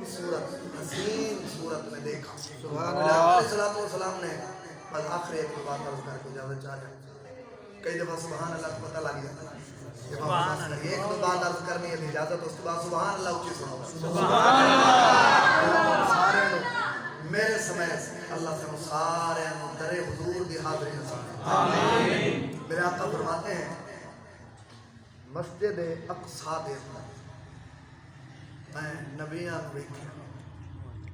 खूबसूरत हसीन सूरत में देखा। सुभान अल्लाह। सलाम ने बस आखिरी एक बात अर्ज करके इजाजत चाह रहे। कई दफा सुभान अल्लाह को पता लग जाता है, एक दो बात अर्ज करनी है इजाजत, उसके बाद सुभान अल्लाह उच्ची सुनो। सारे मेरे समेत अल्लाह से सारे दरे हुजूर की हाज़िरी नसीब आमीन। मेरे आका फरमाते हैं मस्जिद अक़सा दे अंदर मैं नबियां वेखे।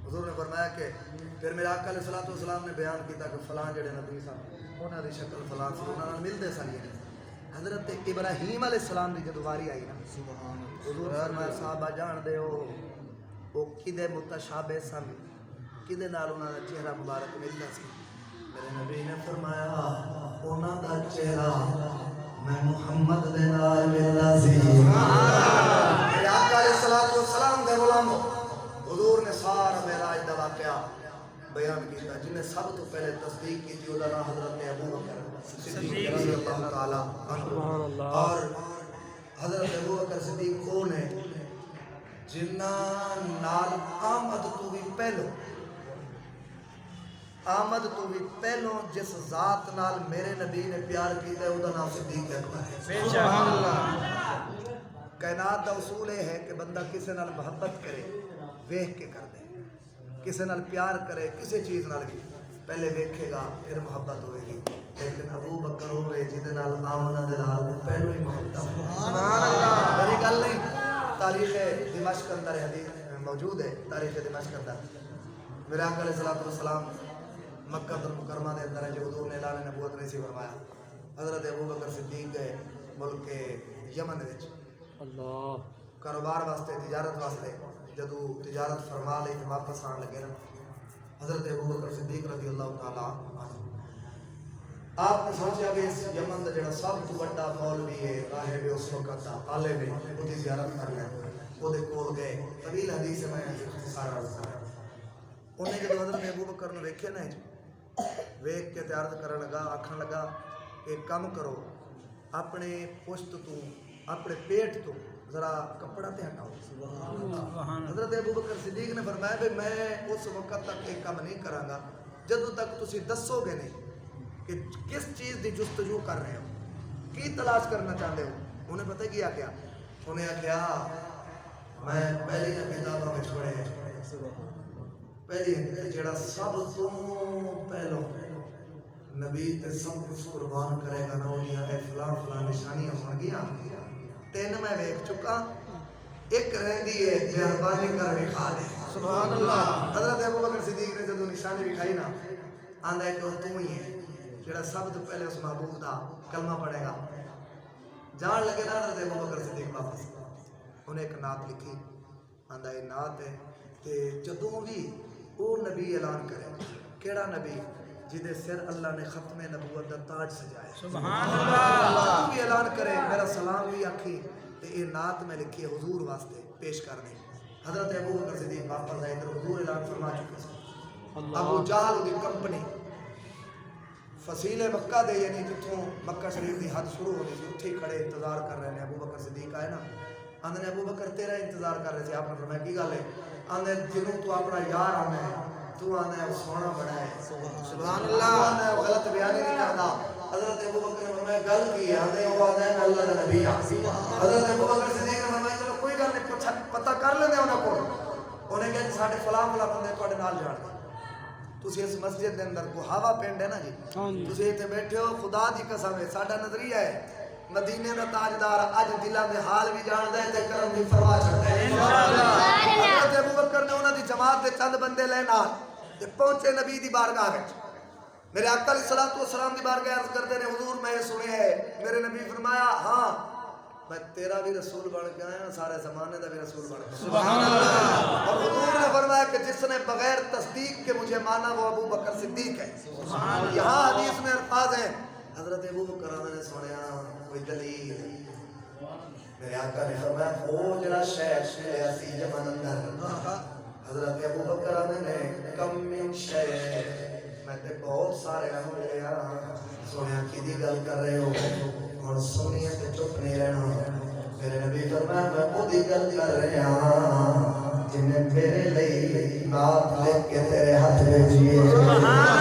हुजूर ने फरमाया कि फिर मेरे आका अलैहिस्सलातु वस्सलाम ने बयान किया कि फलां जेड़े नबी सन उन्हां दी शक्ल फलां सी, उन्हां नाल मिलदे सन। हज़रत इब्राहीम अलैहिस्सलाम दी जदों वारी आई ना, हुजूर ने फरमाया साहबा जानदे हो वो किदे मुतशाबे सन, किदे नाल उन्हां दा चेहरा मुबारक मिलदा सी। मेरे नबी ने फरमाया उन्हां दा चेहरा मैं मुहम्मद दे नाल मिलदा सी। मेरे आका अलैहिस्सलातु वस्सलाम दे गुलाम हुजूर ने सारा मेराज दा वाक़या बयान किया। जिन्हें सब तो पहले तस्दीक की थी उहदा नाम हज़रत अबू बकर सिद्दीक़ रज़ियल्लाहु तआला अन्हु। और हज़रत अबू बकर सिद्दीक़ कौन है जिन्हां नाल आमद तो भी पहलो जिस जात नाल मेरे नबी ने प्यार किया उहदा नाम सिद्दीक़ अकबर है। सुभान अल्लाह। कायनात दा उसूल है कि बंदा किसी नाल मोहब्बत करे वेख के कर दे, किसी नाल प्यार करे किसी चीज़ नाल भी पहले वेखेगा फिर मोहब्बत होगी। लेकिन अबू बकर होवे जिहदे नाल आमना दे नाल पहलो ही मोहब्बत। सुभान अल्लाह। मेरी गल नहीं, तारीख़ दिमश्क अंदर हदीस मौजूद है। तारीख़ दिमश्क अंदर मेरे आका अलैहिस्सलातु वस्सलाम मक्का मुकरमा के अंदर जो हुजूर ने ऐलान नबूवत नहीं सी फरमाया, हज़रत अबू बकर सिद्दीक़ गए मुल्क यमन विच कारोबार वास्ते तिजारत वास्ते। जदों तिजारत फरमा ली वापस आने लगे ना, हज़रत अबू बकर सिद्दीक़ रज़ियल्लाहु तआला अन्हु आपने सोचा कि इस यमन का जो सब तो बड़ा मौलवी है राहिब उस वक्त का आलिम है उसकी ज़ियारत करना वो कोल गए। तवील हदीस में सारा उन्हें जो हज़रत अबू बकर ने वेखे ना वेख के अर्ज करन लगा, आखन लगा एक काम करो अपने पुश्त तो अपने पेट तो जरा कपड़ा ते हटाओ। हज़रत अबू बकर सिद्दीक़ ने फरमाया भी मैं उस वक्त तक एक काम नहीं करांगा जदों तक तुसी दसोगे नहीं कि किस चीज़ की जुस्तजू कर रहे हो, की तलाश करना चाहते हो। उन्हें पता क्या क्या उन्हें आख्या मैं पहली किताबों में छोड़े पहली जेड़ा सब तो पहलो नबी ते सब कुछ कुर्बान करेगा ना उन्हें फलां फलां निशानियां बन गया। तीन मैं वेख चुका, एक रहती है मेहरबानी कर विखा दे। सुभान अल्लाह। हज़रत अबू बकर सिद्दीक़ ने जब निशानी विखाई ना आंदा है कि तू ही है जेड़ा सब तो पहले उस महबूब का कलमा पढ़ेगा। जान लगे ना हज़रत अबू बकर सिद्दीक़ वापस उन्हें एक नात लिखी, आंदा ये नात है ते जदों भी वो नबी ऐलान करे केड़ा नबी जिदे सिर अल्लाह ने खत्म नबूवत का ताज सजाया। सुभान अल्लाह। भी ऐलान करे मेरा सलाम भी आखी ते ये नात में लिखी है हुजूर वास्ते पेश कर दी। हज़रत अबू बकर सिद्दीक़ वापस आए तो हुजूर ऐलान फरमा चुके थे। अबू जहल की कंपनी फसीले मक्का दे यानी जितों मक्का शरीफ की हद शुरू होनी थी उत्थे खड़े इंतजार कर रहे हैं। अबू बकर सिद्दीक़ आए ना, आंदे ने अबू बकर तेरा इंतजार कर रहे थे। आपने फरमाया की गल है? आंदे जिन्हों तू अपना यार आना है तू आना है सोना बड़ा है। सुभान अल्लाह। आना है गलत बयानी नहीं करता। हज़रत अबू बकर ने फरमाया गल की है? आंदे वो आना है अल्लाह का नबी है। हज़रत अबू बकर सिद्दीक़ ने फरमाया चलो कोई गल नहीं पता कर लेंगे उन्होंने को। उन्हें कहा साढ़े फलां फलां बंदे तुहाडे नाल जाणदे तुसी इस मस्जिद के अंदर को हवा पिंड है ना जी, तुसी इत्थे बैठे हो खुदा दी कसम है साडा नजरिया है मदीने का ताजदार अज दिलों के हाल भी जानता है ते करम की परवाह करता है। हज़रत अबू बकर ने उन्हां दी जमात के चंद बंदे ले नाल ते पहुंचे नबी दी बारगाह विच। मेरे आका अलैहिस्सलातु वस्सलाम दी बारगाह अर्ज करते ने हुजूर मैं सुनिया है। मेरे नबी फरमाया हाँ मैं तेरा भी रसूल बन के आया सारे ज़माने का भी रसूल बन के। सुभान अल्लाह। और हुजूर ने फरमाया कि जिसने बगैर तस्दीक के मुझे माना वो अबू बकर सिद्दीक है। यहाँ हदीस में अल्फाज है हज़रत अबू बकर ने सुनिया कोई दलील मेरे आका ने फरमाया वो जरा शहर मिले सी जमान अंदर हज़रत अबू बकर ने कम मिन शय मैं ते बहुत सारे मिले सुनिया किदी गल कर रहे हो और सुनिए ते चुप नहीं रहना। मेरे नबी फरमाया मैं खुद ही गल कर रहा جنہیں میرے لئی نات لکھ کے تیرے ہاتھ میں جیے